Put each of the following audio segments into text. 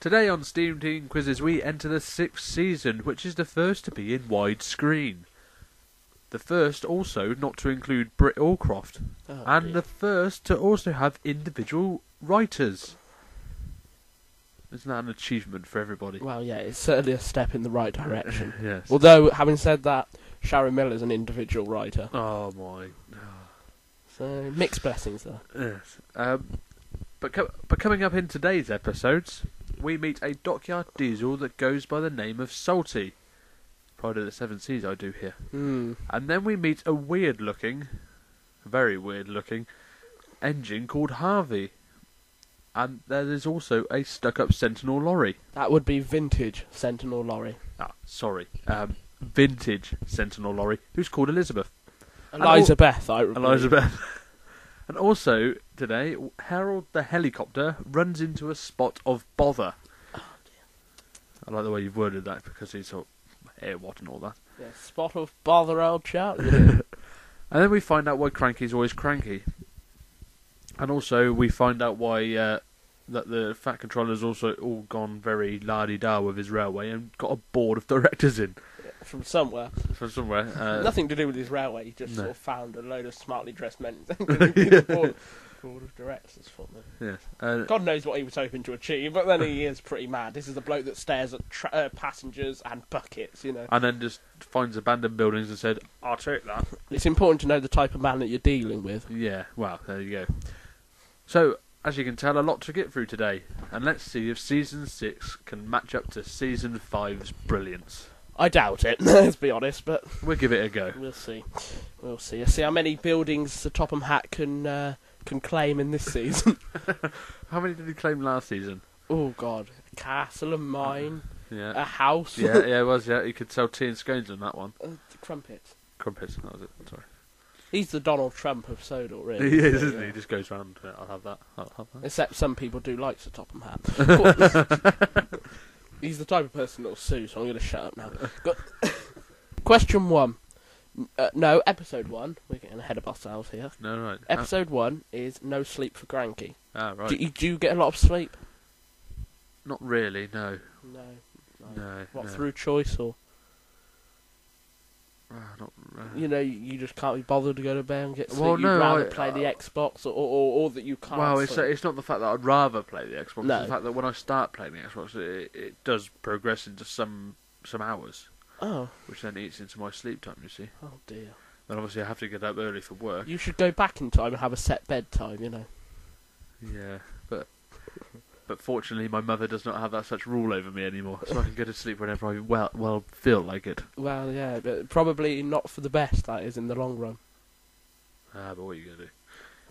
Today on SteamTeam Quizzes we enter the 6th season, which is the first to be in widescreen. The first also not to include Brit Allcroft. And the first to also have individual writers. Isn't that an achievement for everybody? Well, yeah, it's certainly a step in the right direction. Yes. Although, having said that, Sharon Miller's an individual writer. Oh my. So, mixed blessings there. Yes. But coming up in today's episodes, we meet a dockyard diesel that goes by the name of Salty. Pride of the Seven Seas, I do here. Mm. And then we meet a very weird looking, engine called Harvey. And there is also a stuck-up Sentinel lorry. That would be vintage Sentinel lorry. Ah, sorry. Vintage Sentinel lorry, who's called Elizabeth. Elizabeth, I remember. Elizabeth. And also, today, Harold the helicopter runs into a spot of bother. Oh, dear. I like the way you've worded that, because he's sort of what and all that. Yeah, spot of bother, old chap. And then we find out why Cranky's always cranky. And also, we find out why that the Fat Controller's also all gone very la-di-da with his railway and got a board of directors in. From somewhere. From somewhere. Nothing to do with his railway, he just sort of found a load of smartly dressed men to be the board of directors for me. Yes. God knows what he was hoping to achieve, but then he is pretty mad. This is the bloke that stares at passengers and buckets, you know. And then just finds abandoned buildings and said, I'll take that. It's important to know the type of man that you're dealing with. Yeah, well, there you go. So, as you can tell, a lot to get through today. And let's see if Season 6 can match up to Season 5's brilliance. I doubt it, let's be honest, but We'll give it a go. we'll see. We'll see. Let's see how many buildings the Topham Hatt can claim in this season. How many did he claim last season? Oh, God. A castle, a mine, Yeah. a house. Yeah, it was, yeah. He could sell tea and scones on that one. Crumpets. Crumpets, that was it, sorry. He's the Donald Trump of Sodor, really. He is, isn't he? He just goes round, I'll have that, I'll have that. Except some people do like the Topham Hatt. He's the type of person that'll sue, so I'm going to shut up now. Question 1. No, episode 1. We're getting ahead of ourselves here. No, right. Episode 1 is No Sleep for Cranky. Ah, right. Do you get a lot of sleep? Not really, no. No. What, no. through choice, or... Not You know, you just can't be bothered to go to bed and get sleep. Well, You'd no, rather play the Xbox, or that you can't Well, sleep. it's not the fact that I'd rather play the Xbox. No. It's the fact that when I start playing the Xbox, it does progress into some hours, Oh. which then eats into my sleep time, you see. Oh, dear. And obviously I have to get up early for work. You should go back in time and have a set bedtime, you know. Yeah, but fortunately my mother does not have that such rule over me anymore, so I can go to sleep whenever I well feel like it. Well, yeah, but probably not for the best, that is, in the long run. But what are you going to do?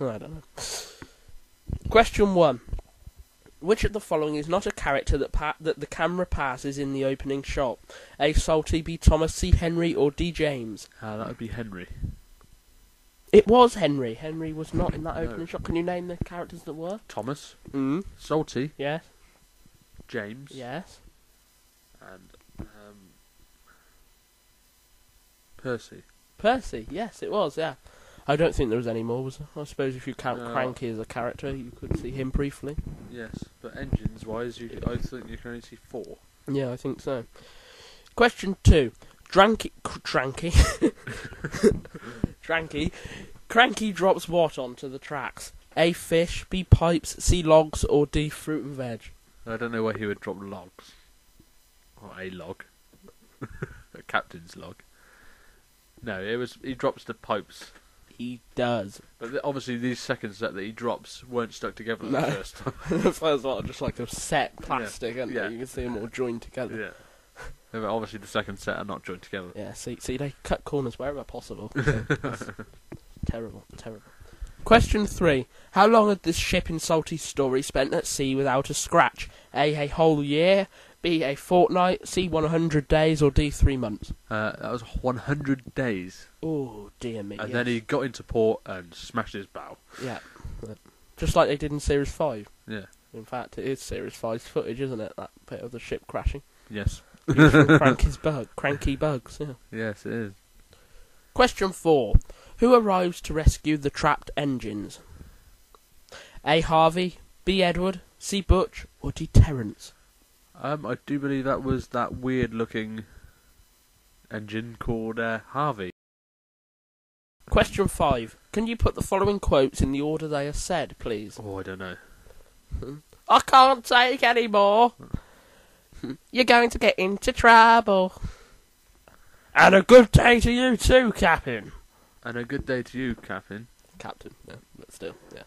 Oh, I don't know. Question 1. Which of the following is not a character that the camera passes in the opening shot? A. Salty, B. Thomas, C. Henry, or D. James? That would be Henry. It was Henry. Henry was not in that opening shot. Can you name the characters that were? Thomas, Mm. Salty, Yes. James, Yes. and Percy. Percy. Yes, it was, yeah. I don't think there was any more, was there? I suppose if you count No. Cranky as a character, you could see him briefly. Yes, but engines-wise, I think you can only see 4. Yeah, I think so. Question 2. Dranky. Cranky drops what onto the tracks? A. Fish, B. Pipes, C. Logs, or D. Fruit and veg? I don't know why he would drop logs. Or a log. A captain's log. No, he drops the pipes. He does. But obviously these second set that he drops weren't stuck together No. the first time. The first one just like a set plastic, aren't Yeah. they? You can see them all joined together. Yeah. But obviously the second set are not joined together. Yeah, see, they cut corners wherever possible. So that's terrible. Question 3. How long had this ship in Salty's story spent at sea without a scratch? A whole year, B. a fortnight, C. 100 days, or D. 3 months? That was 100 days. Oh, dear me. And yes. then he got into port and smashed his bow. Yeah. Just like they did in Series 5. Yeah. In fact, it is Series 5's footage, isn't it? That bit of the ship crashing. Yes. Cranky bugs, yeah. Yes, it is. Question 4. Who arrives to rescue the trapped engines? A. Harvey, B. Edward, C. Butch, or D. Terence? I do believe that was that weird-looking engine called Harvey. Question 5. Can you put the following quotes in the order they are said, please? Oh, I don't know. I can't take any more. You're going to get into trouble. And a good day to you too, Captain. And a good day to you, Captain. Captain, yeah, but still, yeah.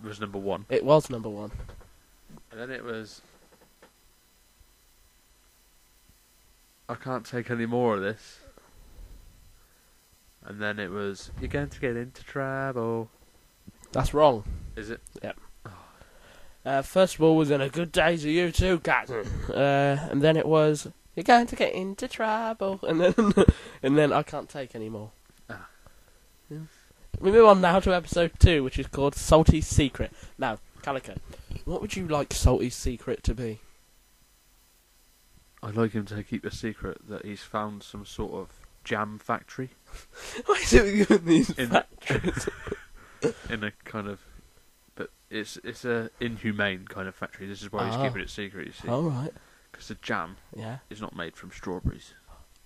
It was number 1. It was number 1. And then it was... I can't take any more of this. And then it was... You're going to get into trouble. That's wrong. Is it? Yep. First of all was in a good day to you too, Captain. And then it was... You're going to get into trouble. And then and then I can't take any more. Ah. Yeah. We move on now to episode 2, which is called Salty's Secret. Now, Calico, what would you like Salty's secret to be? I'd like him to keep a secret that he's found some sort of jam factory. Why is it with these factories? In a kind of... But it's a inhumane kind of factory. This is why he's keeping it secret, you see. Oh, right. Because the jam is not made from strawberries.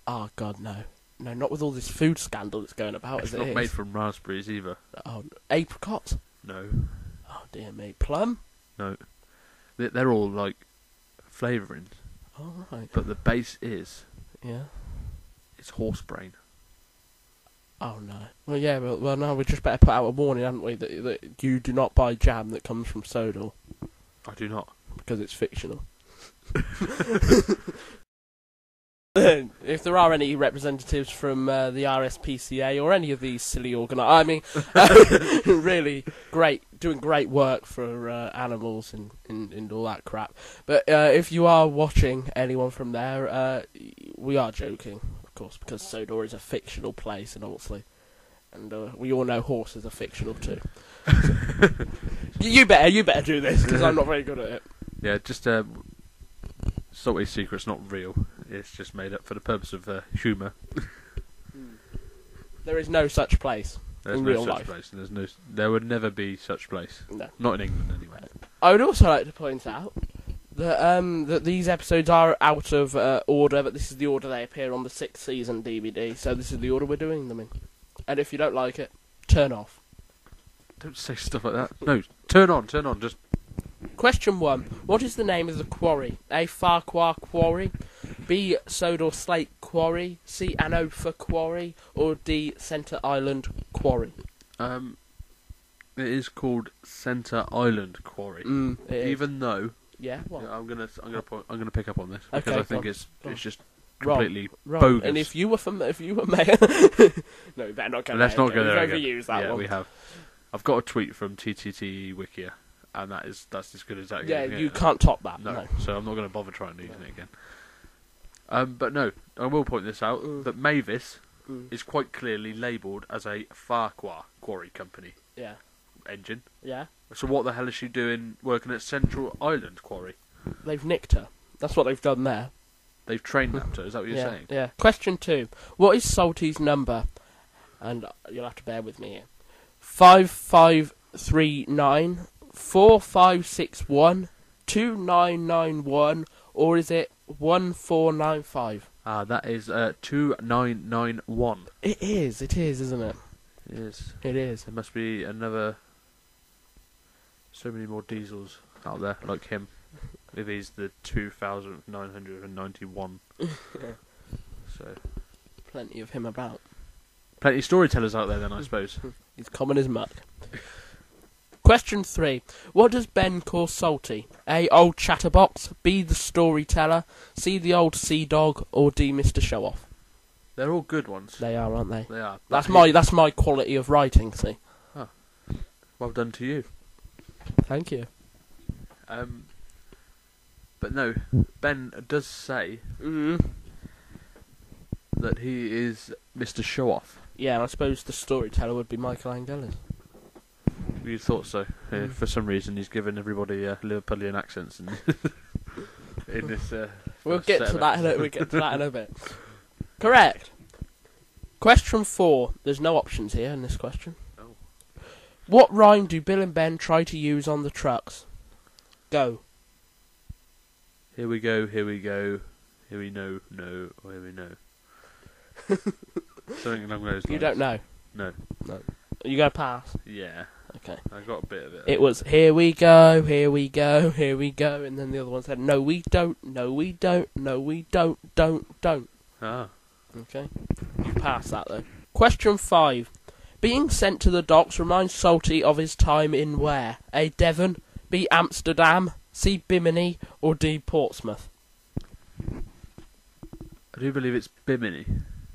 Oh, God, no. No, not with all this food scandal that's going about, It's not made from raspberries either. Oh, apricots? No. Oh, dear me. Plum? No. They're all, like, flavourings. Oh, right. But the base is... Yeah. It's horse brain. Oh, no. Well, yeah, well, no, we just better put out a warning, haven't we, that you do not buy jam that comes from Sodor. I do not. Because it's fictional. If there are any representatives from the RSPCA or any of these silly really doing great work for animals and all that crap. But if you are watching anyone from there, we are joking, of course, because Sodor is a fictional place, and obviously, and we all know horses are fictional too. So, you better do this because I'm not very good at it. Yeah, just Salty's secret's not real. It's just made up for the purpose of humour. There is no such place in real life. Place. There would never be such place. No. Not in England, anyway. I would also like to point out that these episodes are out of order, but this is the order they appear on the 6th season DVD, so this is the order we're doing them in. And if you don't like it, turn off. Don't say stuff like that. No, turn on, just... Question 1. What is the name of the quarry? A. Farquhar Quarry, B. Sodor Slate Quarry, C. Anofa Quarry, or D. Centre Island Quarry? It is called Centre Island Quarry. Even though... Yeah, what? I'm gonna pick up on this because Okay, I think it's just Wrong. completely Wrong. bogus. And if you were mayor, no, we better not go there. Let's not go there again. We've overused that one. We have. I've got a tweet from TTT Wikia, and that's as good as that. Yeah, gets, you can't top that. No, so I'm not going to bother trying using it again. But no, I will point this out that Mavis is quite clearly labelled as a Farquhar Quarry Company. Yeah. Engine. Yeah. So what the hell is she doing working at Central Island Quarry? They've nicked her. That's what they've done there. They've trained her. Is that what you're saying? Yeah. Question 2. What is Salty's number? And you'll have to bear with me here. 5539 4561 2991, or is it 1495? That is 2991. It is, isn't it? It is. It is. There must be so many more diesels out there like him. If he's the 2991. So plenty of him about. Plenty of storytellers out there then, I suppose. He's common as muck. Question 3. What does Ben call Salty? A. Old chatterbox, B. the storyteller, C. the old sea dog, or D. Mr. Show-off? They're all good ones. They are, aren't they? They are. That's my quality of writing, see. Oh. Well done to you. Thank you. But no, Ben does say that he is Mr. Show-off. Yeah, and I suppose the storyteller would be Michael Angelis. You thought so. For some reason, he's given everybody Liverpudlian accents in this. We'll get to that in a bit. Correct. Question 4. There's no options here in this question. Oh. What rhyme do Bill and Ben try to use on the trucks? Go. Here we go, here we go. Here we know, no, or here we know. Something along those lines. You don't know? No. No. Are you going to pass? Yeah. Okay. I got a bit of it. It was, here we go, here we go, here we go, and then the other one said, no we don't, no we don't, no we don't. Ah. Okay. You passed that though. Question 5. Being sent to the docks reminds Salty of his time in where? A. Devon, B. Amsterdam, C. Bimini, or D. Portsmouth? I do believe it's Bimini.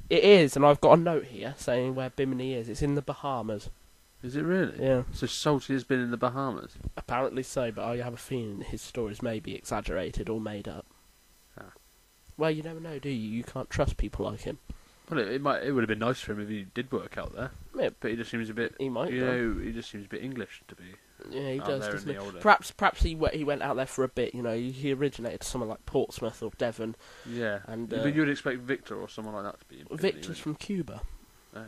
It is, and I've got a note here saying where Bimini is. It's in the Bahamas. Is it really? Yeah. So Salty has been in the Bahamas? Apparently so, but I have a feeling his stories may be exaggerated or made up. Ah. Well, you never know, do you? You can't trust people like him. Well, it would have been nice for him if he did work out there. Yeah, but he just seems a bit. he might. He just seems a bit English to be. Yeah, he out does, there doesn't in he? the older. Perhaps he went out there for a bit. You know, he originated somewhere like Portsmouth or Devon. Yeah, and but you would expect Victor or someone like that to be. In Victor's from Cuba. Oh.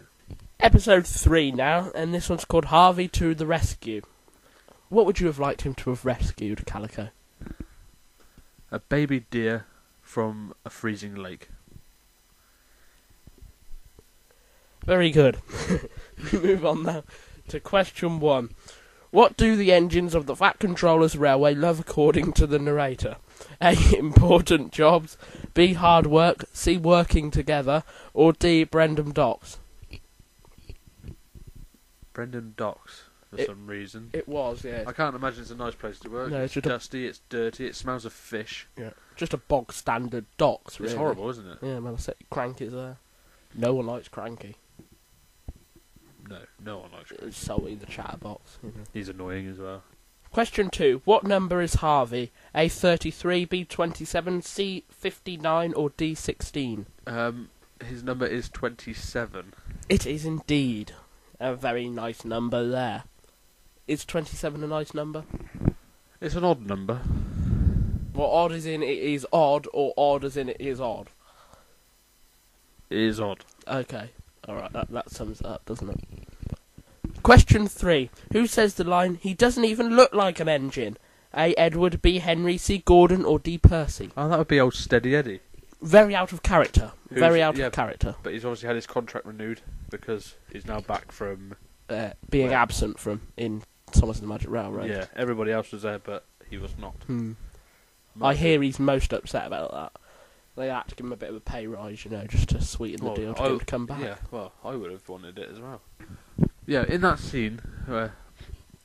Episode 3 now, and this one's called Harvey to the Rescue. What would you have liked him to have rescued, Calico? A baby deer from a freezing lake. Very good. We move on now to question 1. What do the engines of the Fat Controllers Railway love according to the narrator? A. Important jobs, B. Hard work, C. Working together, or D. Brendam Docks? Brendan Docks, for some reason. It was, yeah. I can't imagine it's a nice place to work. No, it's dusty, it's dirty, it smells of fish. Yeah. Just a bog standard docks, really. It's horrible, isn't it? Yeah, man, I said Cranky's there. No one likes Cranky. No one likes Cranky. It's Salty the chatterbox. You know. He's annoying as well. Question 2. What number is Harvey? A. 33, B. 27, C. 59, or D. 16? His number is 27. It is indeed a very nice number there. Is 27 a nice number? It's an odd number. Well, odd as in it is odd, or odd as in it is odd? It is odd. Okay. Alright, that sums it up, doesn't it? Question 3. Who says the line, he doesn't even look like an engine? A. Edward, B. Henry, C. Gordon, or D. Percy? Oh, that would be old Steady Eddie. Very out of character. Very out yeah, of character. But he's obviously had his contract renewed because he's now back from... being absent from in Thomas and the Magic Railroad. Yeah, everybody else was there, but he was not. I hear he's most upset about that. They had to give him a bit of a pay rise, you know, just to sweeten the deal to get him to come back. Yeah, well, I would have wanted it as well. Yeah, in that scene where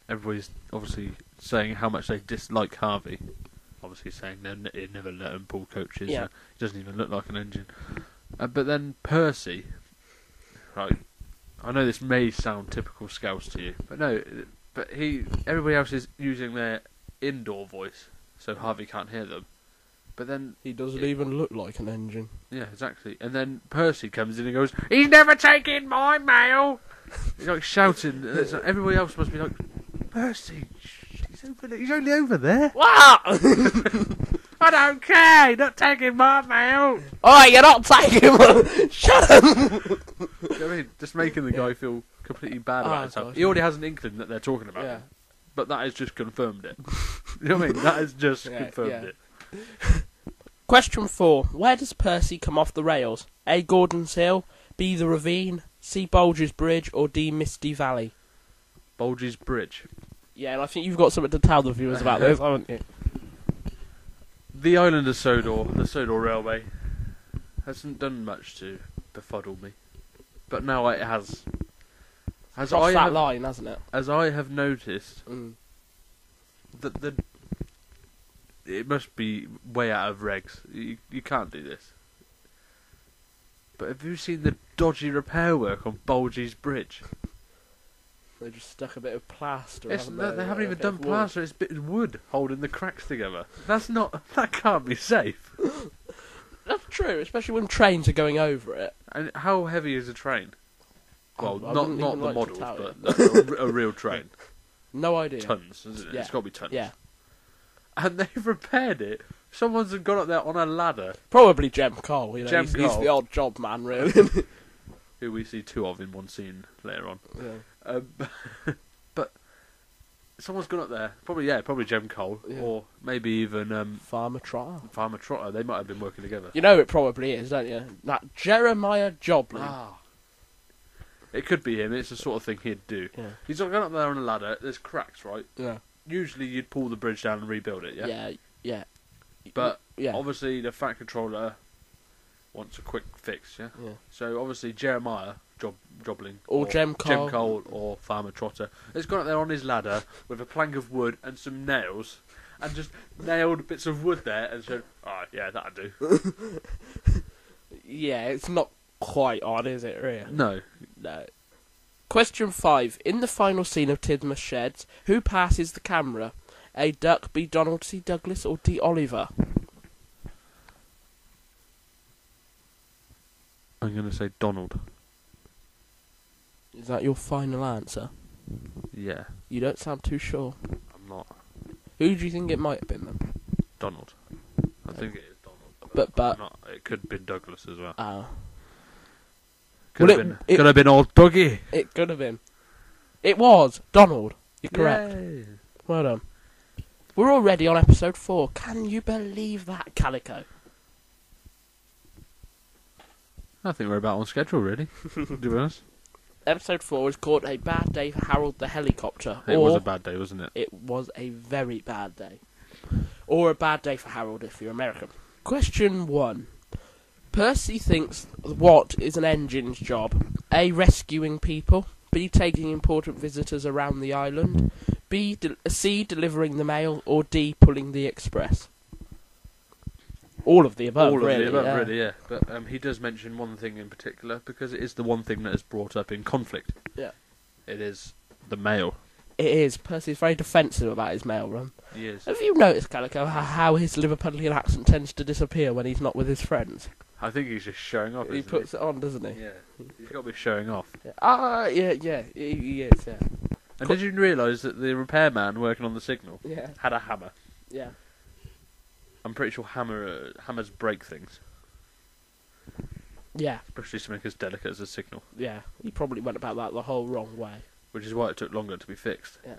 everybody's obviously saying how much they dislike Harvey, obviously saying they never let him pull coaches, yeah. He doesn't even look like an engine. But then Percy, right, I know this may sound typical Scouse to you, but no, but everybody else is using their indoor voice, so Harvey can't hear them. But then he doesn't even look like an engine. Yeah, exactly. And then Percy comes in and goes, "He's never taken my mail!" He's like shouting. And it's like, everybody else must be like, "Percy, he's only over there." What? I don't care. He's not taking my mail. Oh, you're not taking one. Shut up. You know what I mean? Just making the guy feel completely bad about himself. Gosh. He already has an inkling that they're talking about him, but that has just confirmed it. You know what I mean? That has just confirmed it. Question 4. Where does Percy come off the rails? A. Gordon's Hill, B. The Ravine, C. Bulger's Bridge, or D. Misty Valley? Bulger's Bridge. Yeah, and I think you've got something to tell the viewers about this, haven't you? The island of Sodor, the Sodor Railway, hasn't done much to befuddle me. But now it has. Crossed that line, hasn't it? As I have noticed, that it must be way out of regs. You can't do this. But have you seen the dodgy repair work on Bulgy's Bridge? They just stuck a bit of plaster. They haven't even done plaster. It's a bit of wood holding the cracks together. That can't be safe. That's true, especially when trains are going over it. And how heavy is a train? Well, not the models, but a real train. No idea. Tons, isn't it? Yeah. It's got to be tons. Yeah. And they've repaired it. Someone's gone up there on a ladder. Probably Jem Cole. You know, Jem he's Cole. the odd job man, really. Who we see two of in one scene later on. Yeah. But Someone's gone up there. Probably Jem Cole, or maybe even Farmer Trotter. Farmer Trotter. They might have been working together. You know it probably is, don't you? That Jeremiah Joblin. Ah. It could be him. It's the sort of thing he'd do. Yeah. He's gone up there on a ladder. There's cracks, right? Yeah. Usually you'd pull the bridge down and rebuild it, yeah? Yeah. But obviously the Fat Controller wants a quick fix, yeah? So obviously Jeremiah Joblin or Jem Cole or Farmer Trotter has gone up there on his ladder with a plank of wood and some nails and just nailed bits of wood there and said, "Oh yeah, that'll do." Yeah, it's not quite odd, is it, really? No. Question 5. In the final scene of Tidmouth Sheds, who passes the camera? A. Duck, B. Donald, C. Douglas, or D. Oliver? I'm going to say Donald. Is that your final answer? Yeah. You don't sound too sure. I'm not. Who do you think it might have been, then? Donald. I think it is Donald. But it could have been Douglas as well. Oh. Could have been old Dougie. It could have been. It was Donald. You're correct. Yay. Well done. We're already on episode 4. Can you believe that, Calico? I think we're about on schedule, really. To be honest. Episode 4 is called A Bad Day for Harold the Helicopter. It was a bad day, wasn't it? It was a very bad day. Or a bad day for Harold if you're American. Question 1. Percy thinks what is an engine's job? A. Rescuing people. B. Taking important visitors around the island. C. Delivering the mail. Or D. Pulling the express. All of the above, really. Yeah. But he does mention one thing in particular, because it is the one thing that is brought up in conflict. Yeah. It is the mail. It is. Percy's very defensive about his mail run. He is. Have you noticed, Calico, how his Liverpudlian accent tends to disappear when he's not with his friends? I think he's just showing off, He puts it on, doesn't he? Yeah. He's got to be showing off. Yeah. He is, yeah. And did you realise that the repairman working on the signal had a hammer? Yeah. I'm pretty sure hammers break things. Yeah. Especially something as delicate as a signal. Yeah. He probably went about that the whole wrong way. Which is why it took longer to be fixed. Yeah.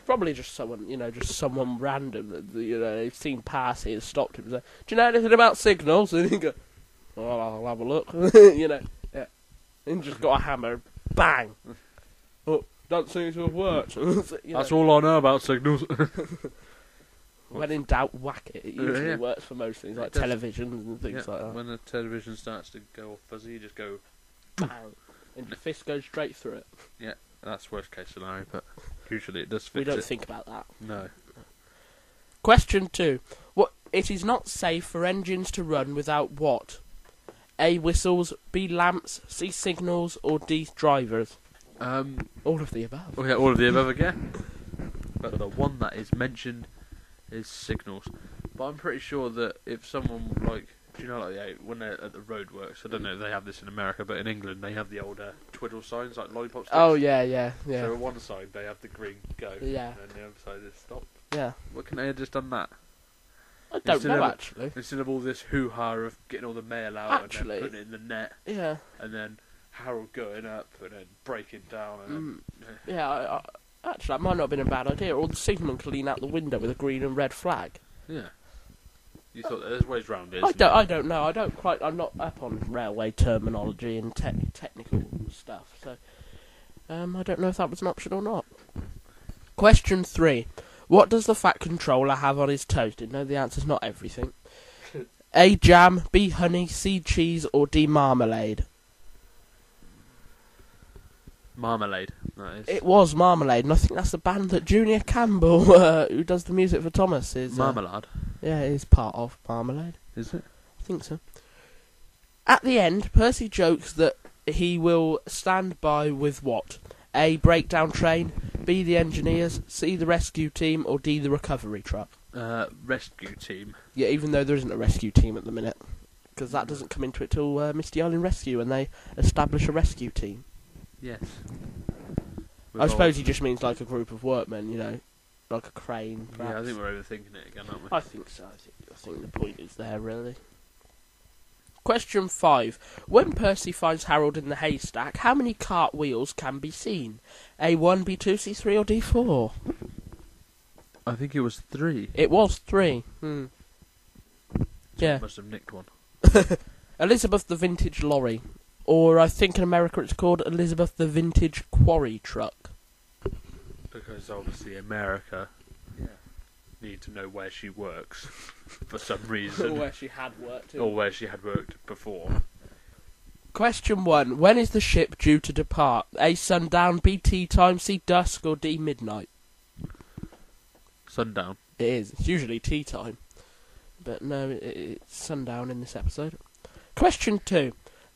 Probably just someone random that, they've seen pass here, stopped him and said, "Do you know anything about signals?" And he go, "Well, I'll have a look." Yeah. And just got a hammer, bang. Oh, don't seem to have worked. That's all I know about signals. When in doubt, whack it. It usually works for most things, like televisions and things like that. When the television starts to go all fuzzy, you just go bang, and your fist goes straight through it. Yeah, that's worst case scenario, but usually it does fix it. We don't think about that. No. Question 2. It is not safe for engines to run without what? A. Whistles, B. Lamps, C. Signals, or D. Drivers? All of the above. Oh yeah, all of the above again. But the one that is mentioned is signals. But I'm pretty sure that if someone, when they're at the roadworks, I don't know if they have this in America, but in England they have the old twiddle signs, like lollipop sticks. Oh, yeah. So on one side they have the green go, and then the other side is stop. Yeah. What can they have just done that? I don't know, actually. Instead of all this hoo-ha of getting all the mail out and then putting it in the net. Yeah. And then Harold going up and then breaking down. And then, actually, that might not have been a bad idea. Or the signalman could lean out the window with a green and red flag. Yeah. You thought there's ways round it. I don't know. I'm not up on railway terminology and technical stuff. So, I don't know if that was an option or not. Question 3. What does the Fat Controller have on his toast? No, the answer's not everything. A. Jam, B. Honey, C. Cheese, or D. Marmalade? Marmalade. That is. It was Marmalade, and I think that's the band that Junior Campbell, who does the music for Thomas, is... Marmalade? Yeah, it is part of Marmalade. Is it? I think so. At the end, Percy jokes that he will stand by with what? A. Breakdown train, B. the engineers, C. the rescue team, or D. the recovery truck? Rescue team. Yeah, even though there isn't a rescue team at the minute. Because that doesn't come into it till Misty Island Rescue, and they establish a rescue team. Yes. I suppose he just means like a group of workmen, like a crane. Perhaps. Yeah, I think we're overthinking it again, aren't we? I think so. I think the point is there, really. Question 5. When Percy finds Harold in the haystack, how many cartwheels can be seen? A1, B2, C3, or D4? I think it was 3. It was 3. Yeah. Must have nicked one. Elizabeth the Vintage Lorry. Or I think in America it's called Elizabeth the Vintage Quarry Truck. Because obviously America need to know where she works for some reason. Or where she had worked. Or where she had worked before. Question 1. When is the ship due to depart? A. Sundown, B. Tea time, C. Dusk, or D. Midnight? Sundown. It is. It's usually tea time. But no, it's sundown in this episode. Question 2.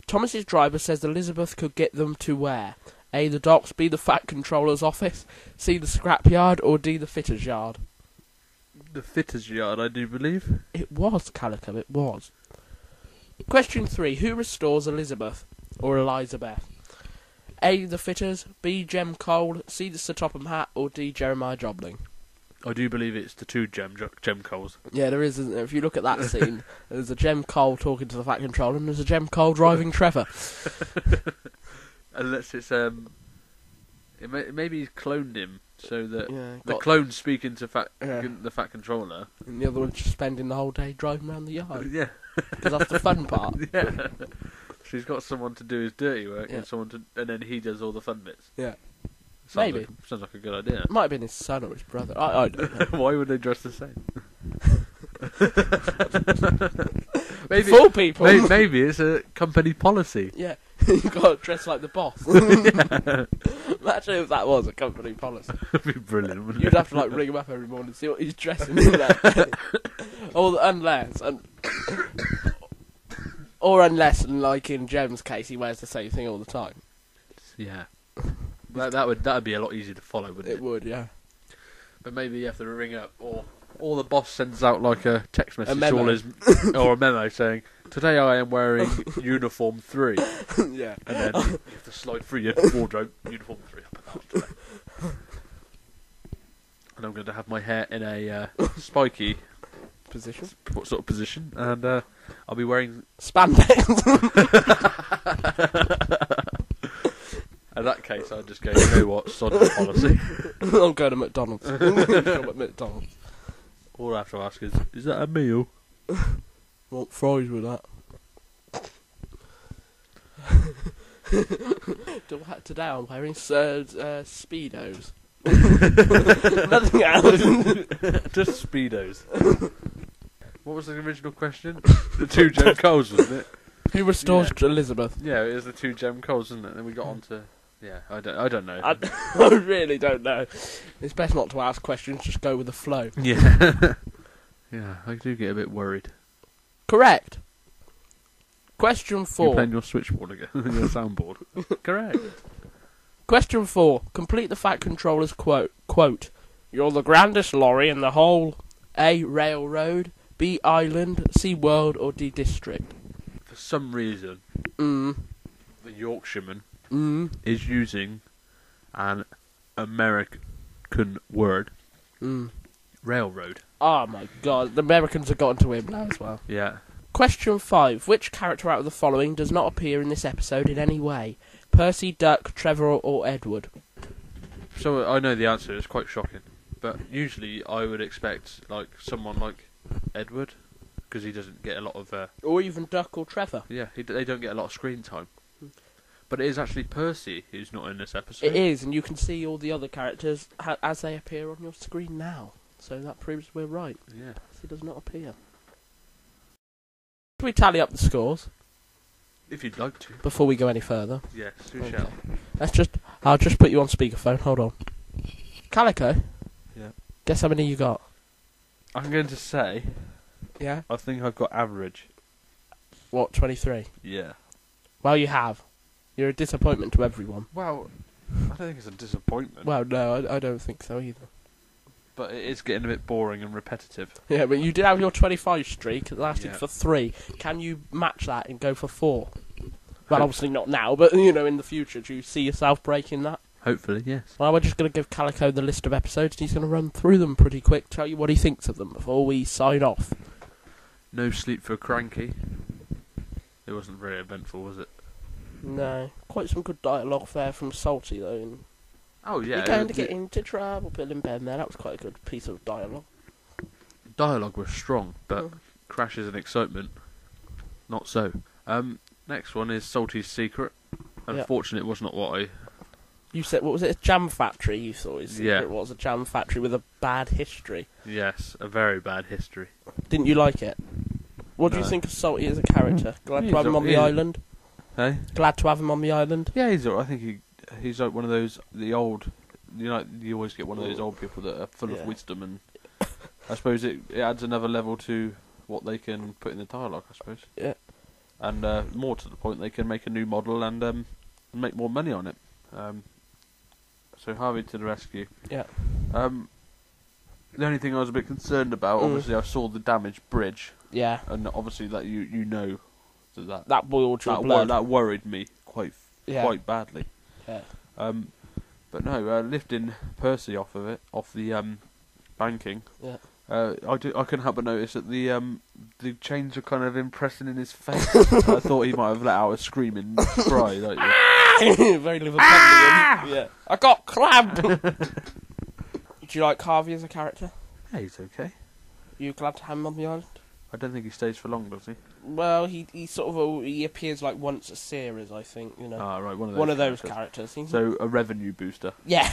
Thomas's driver says Elizabeth could get them to where? A. The docks, B. The Fat Controller's office, C. The scrapyard, or D. The fitter's yard? The fitter's yard, I do believe. It was, Calico, it was. Question 3. Who restores Elizabeth, or Elizabeth? A. The fitters, B. Jem Cole, C. The Sir Topham Hatt, or D. Jeremiah Jobling? I do believe it's the 2 Jem Coles. Yeah, there is, isn't there? If you look at that scene, there's a Jem Cole talking to the Fat Controller, and there's a Jem Cole driving Trevor. Unless it's maybe he's cloned him so that the clone's speaking to the Fat Controller, and the other one's just spending the whole day driving around the yard. Yeah, because that's the fun part. Yeah, she's got someone to do his dirty work and then he does all the fun bits. Yeah. Sounds like a good idea. It might have been his son or his brother. I don't know. Why would they dress the same? Maybe fool people. Maybe it's a company policy. Yeah, you've got to dress like the boss. Imagine if that was a company policy. That'd be brilliant, wouldn't it? You'd have to ring him up every morning and see what he's dressing in there. Unless, like in Jem's case, he wears the same thing all the time. Yeah. That would be a lot easier to follow, wouldn't it? It would, yeah. But maybe you have to ring up, or the boss sends out like a text message to all his, or a memo saying, "Today I am wearing uniform 3." Yeah. And then you have to slide through your wardrobe, uniform 3 up and down today. And I'm going to have my hair in a spiky position. What sort of position? And I'll be wearing spandex. In that case, I'd just go, you know what, sod the policy. I'll go to McDonald's. At McDonald's. All I have to ask is that a meal? Want fries with that? Today I'm wearing Speedos. Nothing else. Just Speedos. What was the original question? The 2 Jem Coles, wasn't it? Who restores Elizabeth? Yeah, it was the 2 Jem Coles, wasn't it? Then we got on to... Yeah, I don't know. I really don't know. It's best not to ask questions, just go with the flow. Yeah. Yeah, I do get a bit worried. Correct. Question 4. You're playing your switchboard again, your soundboard. Correct. Question 4. Complete the Fat Controller's quote. You're the grandest lorry in the whole A. Railroad, B. Island, C. World, or D. District. For some reason, the Yorkshireman is using an American word. Railroad. Oh my god, the Americans have gotten to him now as well. Yeah. Question 5. Which character out of the following does not appear in this episode in any way? Percy, Duck, Trevor, or Edward? So I know the answer, it's quite shocking. But usually I would expect someone like Edward, because he doesn't get a lot of... or even Duck or Trevor. Yeah, they don't get a lot of screen time. But it is actually Percy who's not in this episode. It is, and you can see all the other characters as they appear on your screen now. So that proves we're right. Yeah. He does not appear. Can we tally up the scores? If you'd like to. Before we go any further. Yes, we shall. I'll just put you on speakerphone, hold on. Calico? Yeah. Guess how many you got? I'm going to say... Yeah? I think I've got average. What, 23? Yeah. Well, you have. You're a disappointment to everyone. Well, I don't think it's a disappointment. Well, no, I don't think so either. But it is getting a bit boring and repetitive. Yeah, but you did have your 25 streak. It lasted for 3. Can you match that and go for 4? Well, obviously not now, but, in the future. Do you see yourself breaking that? Hopefully, yes. Well, we're just going to give Calico the list of episodes, and he's going to run through them pretty quick, tell you what he thinks of them before we sign off. No Sleep for Cranky. It wasn't very eventful, was it? No. Quite some good dialogue there from Salty, though. Oh yeah. You're going to get into trouble, Bill and Ben. There, that was quite a good piece of dialogue. Dialogue was strong, but crashes and excitement, not so. Next one is Salty's Secret. Unfortunately, it was not what I... You said, what was it, a jam factory you thought his secret was? A jam factory with a bad history. Yes, a very bad history. Didn't you like it? What do you think of Salty as a character? Glad to have him on the island? Hey? Glad to have him on the island? Yeah, he's alright. I think he's like one of those, the old... You know, you always get one of those old people that are full of wisdom, and I suppose it adds another level to what they can put in the dialogue, I suppose. Yeah. And more to the point, they can make a new model and make more money on it. So Harvey to the rescue. Yeah. The only thing I was a bit concerned about, obviously, I saw the damaged bridge. Yeah. And obviously that you know that boiled your blood. That worried me quite badly. Yeah. But no, lifting Percy off the banking. Yeah. I couldn't help but notice that the chains were kind of impressing in his face. I thought he might have let out a screaming cry, like very Liverpudlian. Yeah. I got clamped. Do you like Harvey as a character? Yeah, he's okay. You glad to have him on the island? I don't think he stays for long, does he? Well, he sort of he appears like once a series, I think. You know. Ah, right, one of those characters. So a revenue booster. Yeah.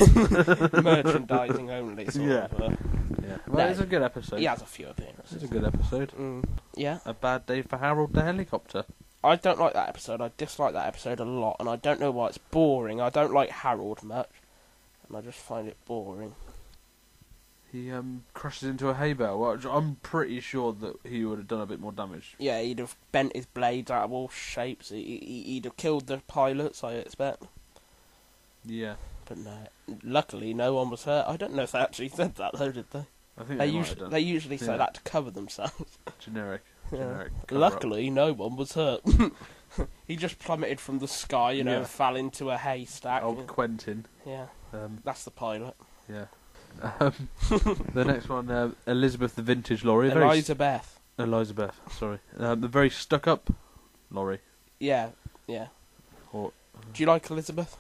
Merchandising only. Sort of. Yeah. Well, it's a good episode. He has a few appearances. It's a good episode. Yeah. A bad day for Harold the helicopter. I don't like that episode. I dislike that episode a lot, and I don't know why. It's boring. I don't like Harold much, and I just find it boring. He crashes into a hay bale. Well, I'm pretty sure that he would have done a bit more damage. Yeah, he'd have bent his blades out of all shapes. He'd have killed the pilots, I expect. Yeah. But no, luckily no one was hurt. I don't know if they actually said that though, did they? I think they usually say that to cover themselves. Generic. Luckily, no one was hurt. He just plummeted from the sky, and fell into a haystack. Old Quentin. Yeah. That's the pilot. Yeah. The next one, Elizabeth the Vintage Lorry. Elizabeth, sorry. The very stuck-up lorry. Yeah. Do you like Elizabeth?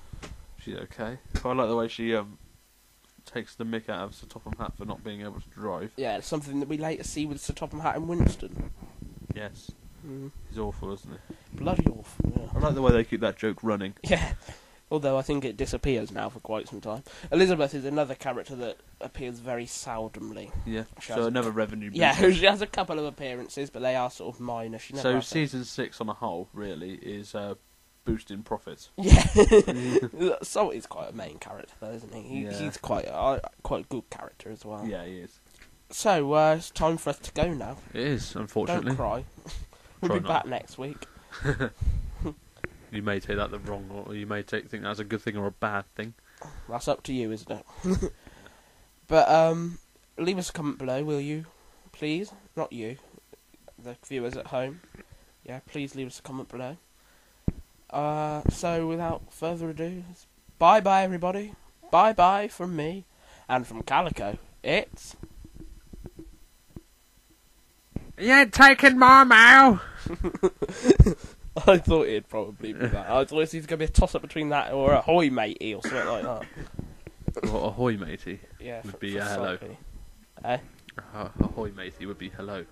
She's okay. I like the way she takes the mick out of Sir Topham Hatt for not being able to drive. Yeah, it's something that we later see with Sir Topham Hatt and Winston. Yes. He's awful, isn't he? Bloody awful, yeah. I like the way they keep that joke running. Yeah. Although I think it disappears now for quite some time. Elizabeth is another character that appears very seldomly. Yeah, so another revenue booster. Yeah, she has a couple of appearances, but they are sort of minor. So season 6 on a whole, really, is boosting profits. Yeah. Salty's quite a main character, though, isn't he? He's quite a good character as well. Yeah, he is. So, it's time for us to go now. It is, unfortunately. Don't cry. We'll be back next week. You may take that the wrong, or you may think that's a good thing or a bad thing. That's up to you, isn't it? But leave us a comment below, will you? Please, not you, the viewers at home. Yeah, please leave us a comment below. So without further ado, bye bye everybody. Bye bye from me and from Calico. It's. You ain't taking my mail. I thought it'd probably be that. I thought it was going to be a toss-up between that or ahoy matey or something like that. Well, ahoy matey would be hello. Eh? Ahoy matey would be hello.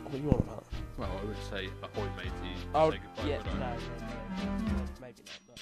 What are you on about? Well, I would say ahoy matey. Oh, say goodbye, yeah, no, maybe not. But